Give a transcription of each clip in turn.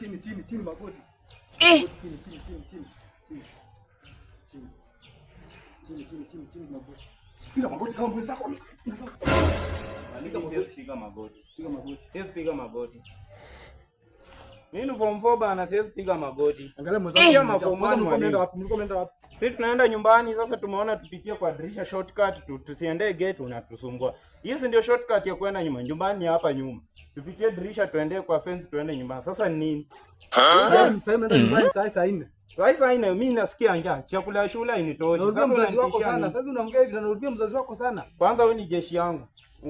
Chini magoti. Chini magoti. Piga magoti kama mwenzako. Piga magoti. Siwezi piga magoti. Mimi form 4 bana, siwezi piga magoti. Angalia mwenzako. Mlikuwa wapi? Sisi tunaenda nyumbani sasa, tumeona tupitie kwa dirisha shortcut, tusiende gate unatusumbua. Hizi ndio shortcut ya kwenda nyuma. Nyumbani hapa nyuma. Tupitie dirisha tuende kwa fence tuende nyumbani. Sasa ni nini? Sasa mnaenda nyumbani saa 4. Sasa ine mimi nasikia njaa. Chakula ya shule hainitoshi. Sasa mzazi wako sana. Sasa unaongea hivi na unarudia mzazi wako sana. Kwanza wewe ni jeshi yangu.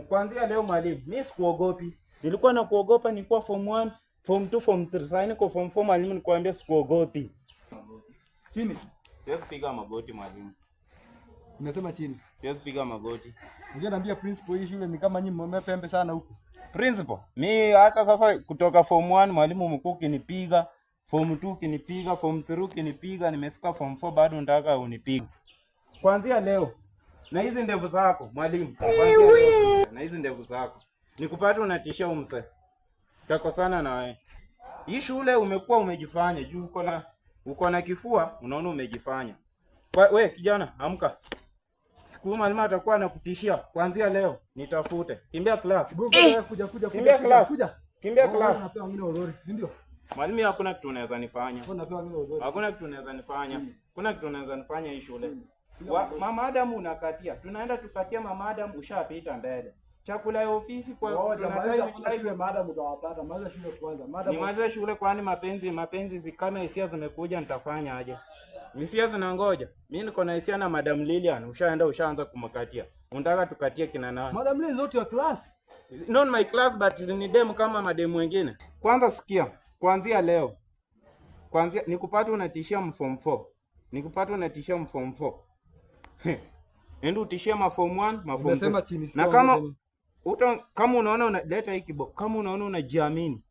Kuanzia leo mwalimu, mimi sikuogopi. Nilikuwa nakuogopa nilikuwa form 1, form 2, form 3. Sasa niko form 4 mwalimu nikwambia sikuogopi. Chini. Siwezi piga magoti mwalimu. Nimesema chini. Siwezi piga magoti. Unajua naambia principal hii shule ni kama nyinyi mmepembe sana huko. Principal, mimi hata sasa kutoka form 1 mwalimu mkuu kinipiga, form 2 kinipiga, form 3 kinipiga, nimefika form 4 bado nataka unipiga. Kuanzia leo na hizi ndevu zako mwalimu. Na hizi ndevu zako. Nikupata unatishia umse. Tutakosana na wewe. Hii shule umekuwa umejifanya juu uko na kifua, unaona umejifanya. We kijana, amka. Siku mwalimu atakuwa anakutishia. Kuanzia leo nitafute. Kimbia class. Kuja. Kimbia class. Kimbia class. Unapewa ngine urori, si ndio? Mwalimu hakuna kitu unaweza nifanya. Unapewa ngine urori. Hakuna kitu unaweza nifanya. Kuna kitu unaweza nifanya hii shule. Mama Adam unakatia. Tunaenda tukatia Mama Adam ushapita mbele. Chakula ya ofisi kwa tunataka shule madam utawapata. Maliza shule kwanza. Madam. Nimalize shule kwani mapenzi kama hisia zimekuja nitafanya aje? Hisia zinangoja. Mimi niko na hisia na Madam Lilian. Ushaanza kumkatia. Unataka tukatie kina nani? Madam Lilian zote wa class. Not my class but ni demu kama mademu wengine. Kwanza sikia. Kuanzia leo. Nikupata unatishia form 4. Nikupata unatishia form 4. Endo utishia form 1, form 2. Na kama unaona unaleta hiki bob. Kama unaona unajiamini.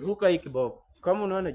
Ruka hiki bob. Kama unaona